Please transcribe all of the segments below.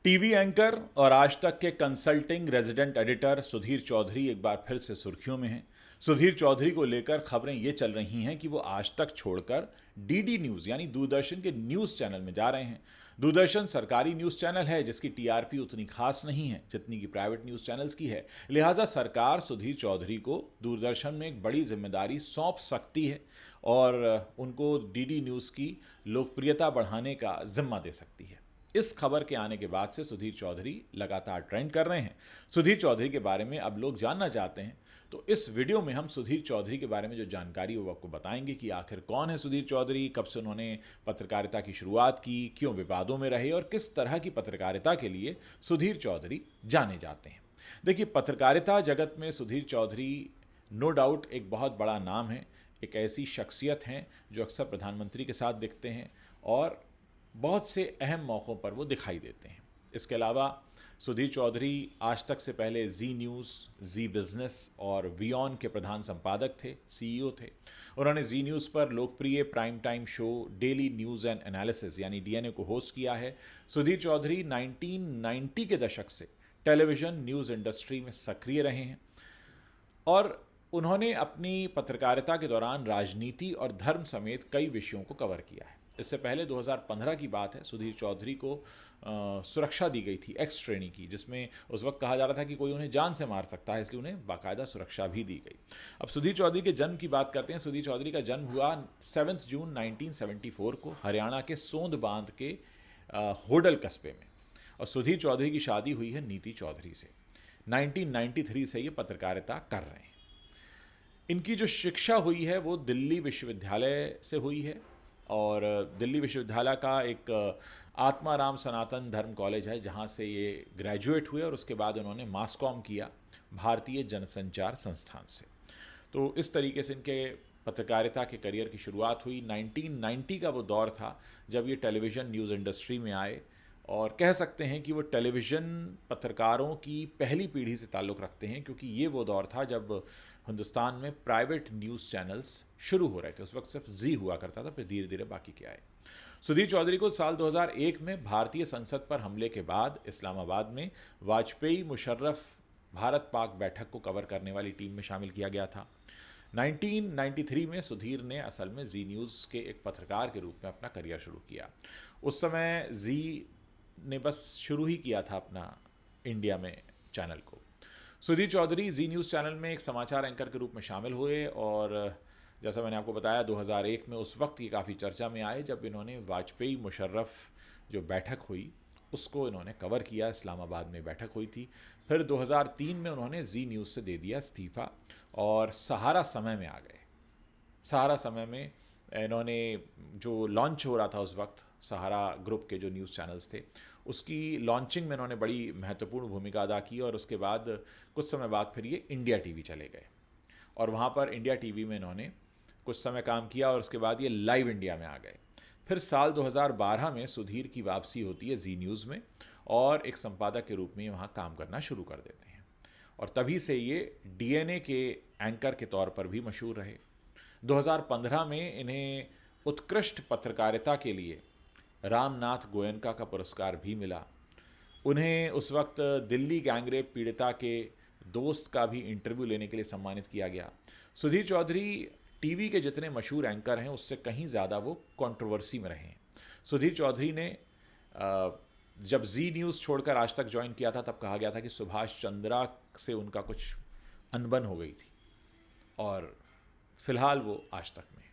TV anchor और आज तक के consulting resident editor Sudhir Chaudhary एक बार फिर से सुर्खियों में हैं। सुधीर चौधरी को लेकर खबरें ये चल रही हैं कि वो आज तक छोड़कर डीडी न्यूज़ यानी दूरदर्शन के न्यूज़ चैनल में जा रहे हैं। दूरदर्शन सरकारी न्यूज़ चैनल है जिसकी टीआरपी उतनी खास नहीं है जितनी कि प्राइवेट न्यूज़ चैनल्स की है। लिहाजा सरकार सुधीर चौधरी को दूरदर्शन में एक बड़ी जिम्मेदारी सौंप सकती है और उनको डीडी न्यूज़ की लोकप्रियता बढ़ाने का जिम्मा दे सकती है। इस खबर के आने के बाद से सुधीर चौधरी लगातार ट्रेंड कर रहे हैं। सुधीर चौधरी के बारे में अब लोग जानना चाहते हैं, तो इस वीडियो में हम सुधीर चौधरी के बारे में जो जानकारी है वो आपको बताएंगे कि आखिर कौन है सुधीर चौधरी, कब से उन्होंने पत्रकारिता की शुरुआत की, क्यों विवादों में रहे और किस तरह की पत्रकारिता के लिए सुधीर चौधरी जाने जाते हैं। देखिए, पत्रकारिता जगत में सुधीर चौधरी नो डाउट एक बहुत बड़ा नाम है। एक ऐसी शख्सियत हैं जो अक्सर प्रधानमंत्री के साथ दिखते हैं और बहुत से अहम मौक़ों पर वो दिखाई देते हैं। इसके अलावा सुधीर चौधरी आज तक से पहले जी न्यूज़, जी बिज़नेस और वीऑन के प्रधान संपादक थे, सीईओ थे। उन्होंने जी न्यूज़ पर लोकप्रिय prime time show daily news and analysis यानी डीएनए को होस्ट किया है। सुधीर चौधरी 1990 के दशक से टेलीविज़न न्यूज़ इंडस्ट्री में सक्रिय रहे हैं और उन्होंने अपनी पत्रकारिता के दौरान राजनीति और धर्म समेत कई विषयों को कवर किया है। इससे पहले 2015 की बात है, सुधीर चौधरी को सुरक्षा दी गई थी एक्स श्रेणी की, जिसमें उस वक्त कहा जा रहा था कि कोई उन्हें जान से मार सकता है, इसलिए उन्हें बाकायदा सुरक्षा भी दी गई। अब सुधीर चौधरी के जन्म की बात करते हैं। सुधीर चौधरी का जन्म हुआ 7 जून 1974 को हरियाणा के सोंद बांध के होडल कस्बे में, और सुधीर चौधरी की शादी हुई है नीति चौधरी से। 1993 से ये पत्रकारिता कर रहे हैं। इनकी जो शिक्षा हुई है वो दिल्ली विश्वविद्यालय से हुई है और दिल्ली विश्वविद्यालय का एक आत्माराम सनातन धर्म कॉलेज है जहाँ से ये ग्रेजुएट हुए और उसके बाद उन्होंने मास कॉम किया भारतीय जनसंचार संस्थान से। तो इस तरीके से इनके पत्रकारिता के करियर की शुरुआत हुई। 1990 का वो दौर था जब ये टेलीविज़न न्यूज़ इंडस्ट्री में आए और कह सकते हैं कि वो टेलीविज़न पत्रकारों की पहली पीढ़ी से ताल्लुक़ रखते हैं, क्योंकि ये वो दौर था जब हिंदुस्तान में प्राइवेट न्यूज़ चैनल्स शुरू हो रहे थे। उस वक्त सिर्फ जी हुआ करता था, फिर धीरे धीरे बाकी के आए। सुधीर चौधरी को साल 2001 में भारतीय संसद पर हमले के बाद इस्लामाबाद में वाजपेयी मुशर्रफ भारत पाक बैठक को कवर करने वाली टीम में शामिल किया गया था। 1993 में सुधीर ने असल में जी न्यूज़ के एक पत्रकार के रूप में अपना करियर शुरू किया। उस समय जी ने बस शुरू ही किया था अपना इंडिया में चैनल को। सुधीर चौधरी जी न्यूज़ चैनल में एक समाचार एंकर के रूप में शामिल हुए और जैसा मैंने आपको बताया 2001 में उस वक्त ये काफ़ी चर्चा में आए जब इन्होंने वाजपेयी मुशर्रफ जो बैठक हुई उसको इन्होंने कवर किया। इस्लामाबाद में बैठक हुई थी। फिर 2003 में उन्होंने जी न्यूज़ से दे दिया इस्तीफ़ा और सहारा समय में आ गए। सहारा समय में इन्होंने जो लॉन्च हो रहा था उस वक्त, सहारा ग्रुप के जो न्यूज़ चैनल्स थे उसकी लॉन्चिंग में इन्होंने बड़ी महत्वपूर्ण भूमिका अदा की और उसके बाद कुछ समय बाद फिर ये इंडिया टीवी चले गए और वहाँ पर इंडिया टीवी में इन्होंने कुछ समय काम किया और उसके बाद ये लाइव इंडिया में आ गए। फिर साल 2012 में सुधीर की वापसी होती है जी न्यूज़ में और एक संपादक के रूप में वहाँ काम करना शुरू कर देते हैं और तभी से ये डीएनए के एंकर के तौर पर भी मशहूर रहे। 2015 में इन्हें उत्कृष्ट पत्रकारिता के लिए रामनाथ गोयनका का पुरस्कार भी मिला। उन्हें उस वक्त दिल्ली गैंगरेप पीड़िता के दोस्त का भी इंटरव्यू लेने के लिए सम्मानित किया गया। सुधीर चौधरी टीवी के जितने मशहूर एंकर हैं उससे कहीं ज़्यादा वो कंट्रोवर्सी में रहे हैं। सुधीर चौधरी ने जब जी न्यूज़ छोड़कर आज तक ज्वाइन किया था तब कहा गया था कि सुभाष चंद्रा से उनका कुछ अनबन हो गई थी और फिलहाल वो आज तक में।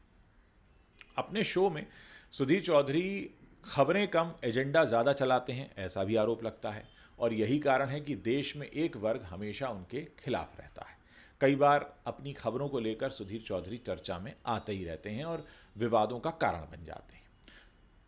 अपने शो में सुधीर चौधरी खबरें कम एजेंडा ज़्यादा चलाते हैं, ऐसा भी आरोप लगता है और यही कारण है कि देश में एक वर्ग हमेशा उनके खिलाफ रहता है। कई बार अपनी खबरों को लेकर सुधीर चौधरी चर्चा में आते ही रहते हैं और विवादों का कारण बन जाते हैं।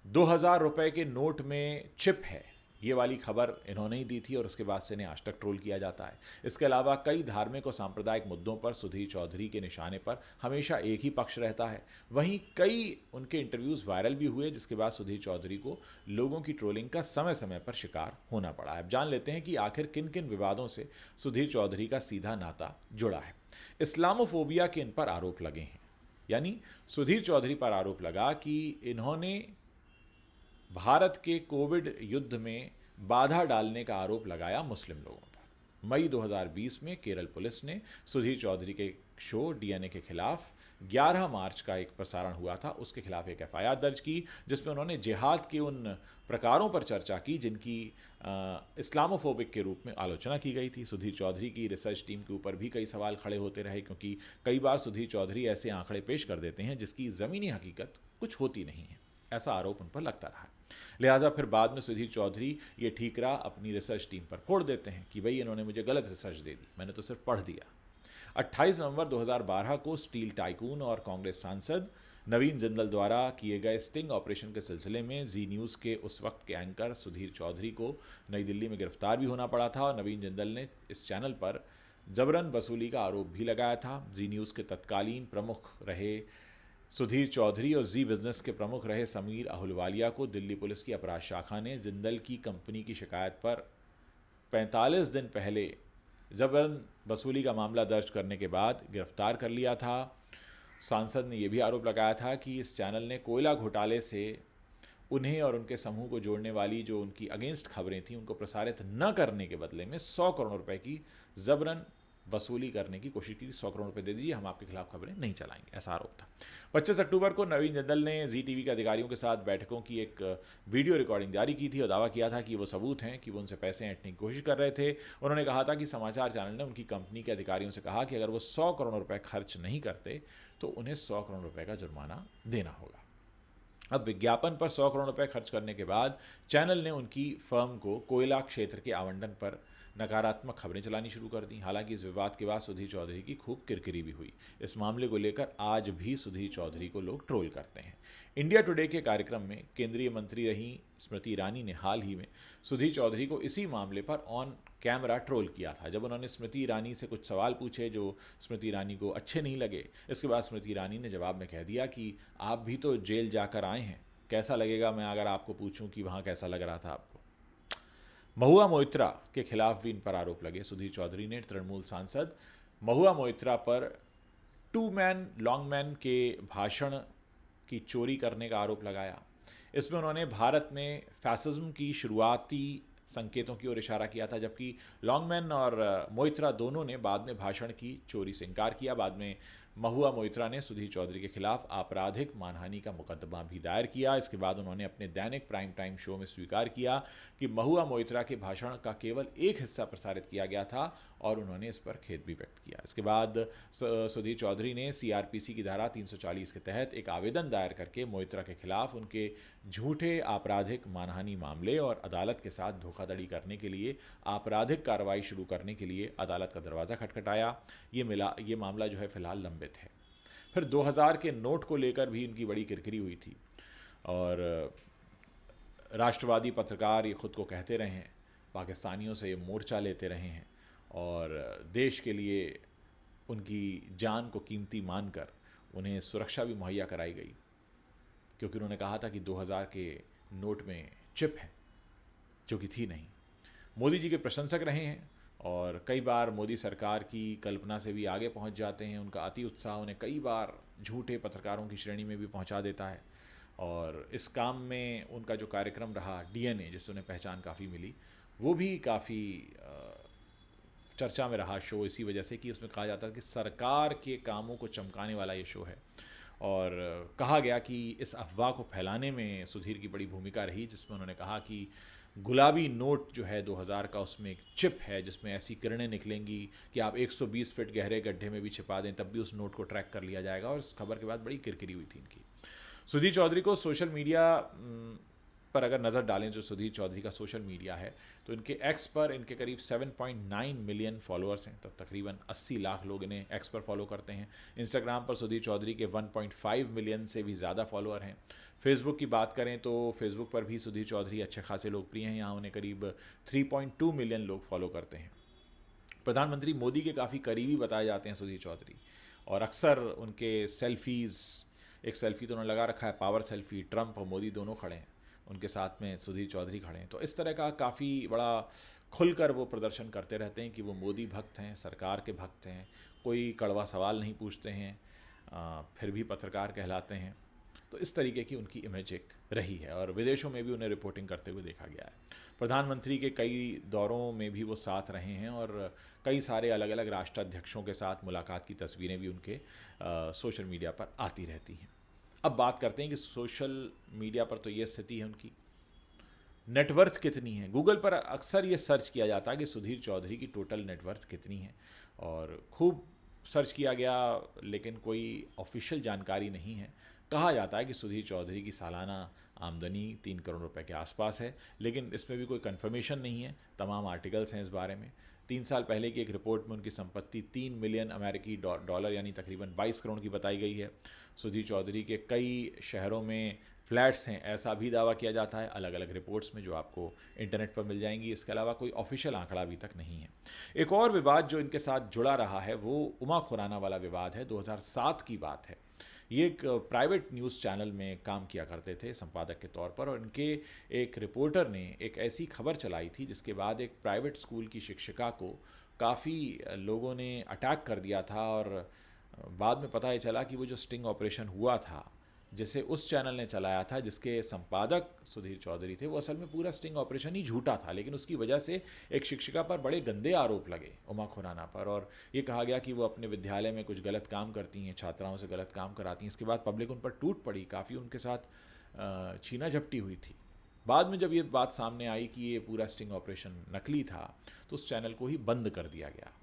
2000 रुपए के नोट में चिप है, ये वाली खबर इन्होंने ही दी थी और उसके बाद से इन्हें आज तक ट्रोल किया जाता है। इसके अलावा कई धार्मिक और सांप्रदायिक मुद्दों पर सुधीर चौधरी के निशाने पर हमेशा एक ही पक्ष रहता है। वहीं कई उनके इंटरव्यूज़ वायरल भी हुए जिसके बाद सुधीर चौधरी को लोगों की ट्रोलिंग का समय समय पर शिकार होना पड़ा है। अब जान लेते हैं कि आखिर किन किन विवादों से सुधीर चौधरी का सीधा नाता जुड़ा है। इस्लामोफोबिया के इन पर आरोप लगे हैं, यानी सुधीर चौधरी पर आरोप लगा कि इन्होंने भारत के कोविड युद्ध में बाधा डालने का आरोप लगाया मुस्लिम लोगों पर। मई 2020 में केरल पुलिस ने सुधीर चौधरी के शो डीएनए के खिलाफ 11 मार्च का एक प्रसारण हुआ था, उसके खिलाफ एक एफआईआर दर्ज की, जिसमें उन्होंने जिहाद के उन प्रकारों पर चर्चा की जिनकी इस्लामोफोबिक के रूप में आलोचना की गई थी। सुधीर चौधरी की रिसर्च टीम के ऊपर भी कई सवाल खड़े होते रहे, क्योंकि कई बार सुधीर चौधरी ऐसे आंकड़े पेश कर देते हैं जिसकी ज़मीनी हकीकत कुछ होती नहीं है, ऐसा आरोप उन पर लगता रहा। लिहाजा फिर बाद में सुधीर चौधरी ये ठीकरा अपनी रिसर्च टीम पर फोड़ देते हैं कि भाई इन्होंने मुझे गलत रिसर्च दे दी, मैंने तो सिर्फ पढ़ दिया। 28 नवंबर 2012 को स्टील टाइकून और कांग्रेस सांसद नवीन जिंदल द्वारा किए गए स्टिंग ऑपरेशन के सिलसिले में जी न्यूज़ के उस वक्त के एंकर सुधीर चौधरी को नई दिल्ली में गिरफ्तार भी होना पड़ा था, और नवीन जिंदल ने इस चैनल पर जबरन वसूली का आरोप भी लगाया था। जी न्यूज़ के तत्कालीन प्रमुख रहे सुधीर चौधरी और जी बिजनेस के प्रमुख रहे समीर अहुलवालिया को दिल्ली पुलिस की अपराध शाखा ने जिंदल की कंपनी की शिकायत पर 45 दिन पहले जबरन वसूली का मामला दर्ज करने के बाद गिरफ्तार कर लिया था। सांसद ने यह भी आरोप लगाया था कि इस चैनल ने कोयला घोटाले से उन्हें और उनके समूह को जोड़ने वाली जो उनकी अगेंस्ट खबरें थीं उनको प्रसारित न करने के बदले में 100 करोड़ रुपए की जबरन वसूली करने की कोशिश की। 100 करोड़ रुपए दे दीजिए, हम आपके खिलाफ खबरें नहीं चलाएंगे, ऐसा आरोप था। 25 अक्टूबर को नवीन जिंदल ने जी टीवी के अधिकारियों के साथ बैठकों की एक वीडियो रिकॉर्डिंग जारी की थी और दावा किया था कि वो सबूत हैं कि वो उनसे पैसे ऐंठने की कोशिश कर रहे थे। उन्होंने कहा था कि समाचार चैनल ने उनकी कंपनी के अधिकारियों से कहा कि अगर वो 100 करोड़ रुपए खर्च नहीं करते तो उन्हें 100 करोड़ रुपए का जुर्माना देना होगा। अब विज्ञापन पर 100 करोड़ रुपए खर्च करने के बाद चैनल ने उनकी फर्म को कोयला क्षेत्र के आवंटन पर नकारात्मक खबरें चलानी शुरू कर दी। हालांकि इस विवाद के बाद सुधीर चौधरी की खूब किरकिरी भी हुई। इस मामले को लेकर आज भी सुधीर चौधरी को लोग ट्रोल करते हैं। इंडिया टुडे के कार्यक्रम में केंद्रीय मंत्री रही स्मृति ईरानी ने हाल ही में सुधीर चौधरी को इसी मामले पर ऑन कैमरा ट्रोल किया था। जब उन्होंने स्मृति ईरानी से कुछ सवाल पूछे जो स्मृति ईरानी को अच्छे नहीं लगे, इसके बाद स्मृति ईरानी ने जवाब में कह दिया कि आप भी तो जेल जाकर आए हैं, कैसा लगेगा मैं अगर आपको पूछूं कि वहाँ कैसा लग रहा था आपको। महुआ मोइत्रा के खिलाफ भी इन पर आरोप लगे। सुधीर चौधरी ने तृणमूल सांसद महुआ मोइत्रा पर टू मैन लॉन्ग मैन के भाषण की चोरी करने का आरोप लगाया। इसमें उन्होंने भारत में फैसिज्म की शुरुआती संकेतों की ओर इशारा किया था, जबकि लॉन्गमैन और मोइत्रा दोनों ने बाद में भाषण की चोरी से इनकार किया। बाद में महुआ मोइत्रा ने सुधीर चौधरी के खिलाफ आपराधिक मानहानि का मुकदमा भी दायर किया। इसके बाद उन्होंने अपने दैनिक प्राइम टाइम शो में स्वीकार किया कि महुआ मोइत्रा के भाषण का केवल एक हिस्सा प्रसारित किया गया था और उन्होंने इस पर खेद भी व्यक्त किया। इसके बाद सुधीर चौधरी ने सीआरपीसी की धारा 340 के तहत एक आवेदन दायर करके मोइत्रा के खिलाफ उनके झूठे आपराधिक मानहानि मामले और अदालत के साथ धोखाधड़ी करने के लिए आपराधिक कार्रवाई शुरू करने के लिए अदालत का दरवाज़ा खटखटाया। ये मामला जो है फिलहाल लंबित है। फिर 2000 के नोट को लेकर भी इनकी बड़ी किरकिरी हुई थी और राष्ट्रवादी पत्रकार ये खुद को कहते रहे हैं, पाकिस्तानियों से ये मोर्चा लेते रहे हैं और देश के लिए उनकी जान को कीमती मानकर उन्हें सुरक्षा भी मुहैया कराई गई, क्योंकि उन्होंने कहा था कि 2000 के नोट में चिप है, जो कि थी नहीं। मोदी जी के प्रशंसक रहे हैं और कई बार मोदी सरकार की कल्पना से भी आगे पहुंच जाते हैं। उनका अति उत्साह उन्हें कई बार झूठे पत्रकारों की श्रेणी में भी पहुंचा देता है और इस काम में उनका जो कार्यक्रम रहा डीएनए, जिससे उन्हें पहचान काफ़ी मिली, वो भी काफ़ी चर्चा में रहा शो, इसी वजह से कि उसमें कहा जाता है कि सरकार के कामों को चमकाने वाला ये शो है। और कहा गया कि इस अफवाह को फैलाने में सुधीर की बड़ी भूमिका रही, जिसमें उन्होंने कहा कि गुलाबी नोट जो है 2000 का, उसमें एक चिप है जिसमें ऐसी किरणें निकलेंगी कि आप 120 फीट गहरे गड्ढे में भी छिपा दें तब भी उस नोट को ट्रैक कर लिया जाएगा। और इस खबर के बाद बड़ी किरकिरी हुई थी इनकी। सुधीर चौधरी को सोशल मीडिया पर अगर नज़र डालें, जो सुधीर चौधरी का सोशल मीडिया है, तो इनके एक्स पर इनके करीब 7.9 मिलियन फॉलोअर्स हैं, तब तकरीबन 80 लाख लोग इन्हें एक्स पर फॉलो करते हैं। इंस्टाग्राम पर सुधीर चौधरी के 1.5 मिलियन से भी ज़्यादा फॉलोअर हैं। फेसबुक की बात करें तो फेसबुक पर भी सुधीर चौधरी अच्छे खासे लोकप्रिय हैं, यहाँ उन्हें करीब 3.2 मिलियन लोग फॉलो करते हैं। प्रधानमंत्री मोदी के काफ़ी करीबी बताए जाते हैं सुधीर चौधरी, और अक्सर उनके सेल्फीज़, एक सेल्फी तो उन्होंने लगा रखा है पावर सेल्फी, ट्रंप और मोदी दोनों खड़े हैं, उनके साथ में सुधीर चौधरी खड़े हैं। तो इस तरह का काफ़ी बड़ा खुलकर वो प्रदर्शन करते रहते हैं कि वो मोदी भक्त हैं, सरकार के भक्त हैं, कोई कड़वा सवाल नहीं पूछते हैं, फिर भी पत्रकार कहलाते हैं। तो इस तरीके की उनकी इमेज एक रही है और विदेशों में भी उन्हें रिपोर्टिंग करते हुए देखा गया है। प्रधानमंत्री के कई दौरों में भी वो साथ रहे हैं और कई सारे अलग अलग राष्ट्राध्यक्षों के साथ मुलाकात की तस्वीरें भी उनके सोशल मीडिया पर आती रहती हैं। अब बात करते हैं कि सोशल मीडिया पर तो ये स्थिति है उनकी, नेटवर्थ कितनी है। गूगल पर अक्सर ये सर्च किया जाता है कि सुधीर चौधरी की टोटल नेटवर्थ कितनी है, और खूब सर्च किया गया लेकिन कोई ऑफिशियल जानकारी नहीं है। कहा जाता है कि सुधीर चौधरी की सालाना आमदनी 3 करोड़ रुपए के आसपास है, लेकिन इसमें भी कोई कंफर्मेशन नहीं है। तमाम आर्टिकल्स हैं इस बारे में। 3 साल पहले की एक रिपोर्ट में उनकी संपत्ति 3 मिलियन अमेरिकी डॉलर यानी तकरीबन 22 करोड़ की बताई गई है। सुधीर चौधरी के कई शहरों में फ्लैट्स हैं, ऐसा भी दावा किया जाता है अलग अलग रिपोर्ट्स में, जो आपको इंटरनेट पर मिल जाएंगी। इसके अलावा कोई ऑफिशियल आंकड़ा अभी तक नहीं है। एक और विवाद जो इनके साथ जुड़ा रहा है वो उमा खुराना वाला विवाद है। 2007 की बात है। ये एक प्राइवेट न्यूज़ चैनल में काम किया करते थे संपादक के तौर पर, और इनके एक रिपोर्टर ने एक ऐसी खबर चलाई थी जिसके बाद एक प्राइवेट स्कूल की शिक्षिका को काफ़ी लोगों ने अटैक कर दिया था, और बाद में पता ये चला कि वो जो स्टिंग ऑपरेशन हुआ था जिसे उस चैनल ने चलाया था, जिसके संपादक सुधीर चौधरी थे, वो असल में पूरा स्टिंग ऑपरेशन ही झूठा था, लेकिन उसकी वजह से एक शिक्षिका पर बड़े गंदे आरोप लगे, उमा खुराना पर, और ये कहा गया कि वो अपने विद्यालय में कुछ गलत काम करती हैं, छात्राओं से गलत काम कराती हैं। इसके बाद पब्लिक उन पर टूट पड़ी, काफ़ी उनके साथ छीना झपटी हुई थी। बाद में जब ये बात सामने आई कि ये पूरा स्टिंग ऑपरेशन नकली था, तो उस चैनल को ही बंद कर दिया गया।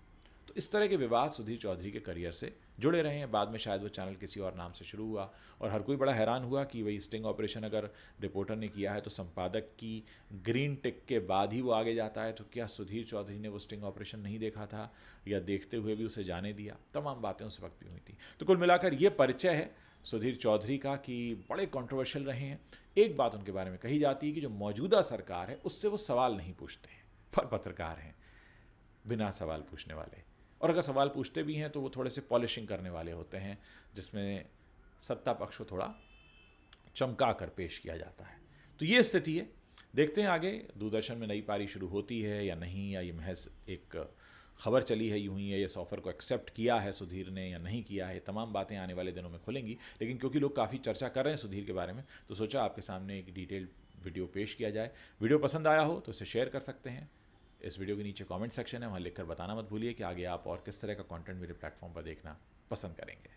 तो इस तरह के विवाद सुधीर चौधरी के करियर से जुड़े रहे हैं। बाद में शायद वो चैनल किसी और नाम से शुरू हुआ, और हर कोई बड़ा हैरान हुआ कि वही स्टिंग ऑपरेशन अगर रिपोर्टर ने किया है तो संपादक की ग्रीन टिक के बाद ही वो आगे जाता है, तो क्या सुधीर चौधरी ने वो स्टिंग ऑपरेशन नहीं देखा था, या देखते हुए भी उसे जाने दिया? तमाम बातें उस वक्त भी हुई थी। तो कुल मिलाकर ये परिचय है सुधीर चौधरी का कि बड़े कंट्रोवर्शियल रहे हैं। एक बात उनके बारे में कही जाती है कि जो मौजूदा सरकार है उससे वो सवाल नहीं पूछते हैं, पर पत्रकार हैं बिना सवाल पूछने वाले, और अगर सवाल पूछते भी हैं तो वो थोड़े से पॉलिशिंग करने वाले होते हैं, जिसमें सत्ता पक्ष को थोड़ा चमका कर पेश किया जाता है। तो ये स्थिति है। देखते हैं आगे दूरदर्शन में नई पारी शुरू होती है या नहीं, या ये महज एक खबर चली है यूं ही, है इस ऑफ़र को एक्सेप्ट किया है सुधीर ने या नहीं किया है। तमाम बातें आने वाले दिनों में खुलेंगी, लेकिन क्योंकि लोग काफ़ी चर्चा कर रहे हैं सुधीर के बारे में, तो सोचा आपके सामने एक डिटेल्ड वीडियो पेश किया जाए। वीडियो पसंद आया हो तो इसे शेयर कर सकते हैं। इस वीडियो के नीचे कमेंट सेक्शन है, वहाँ लिखकर बताना मत भूलिए कि आगे आप और किस तरह का कंटेंट मेरे प्लेटफॉर्म पर देखना पसंद करेंगे।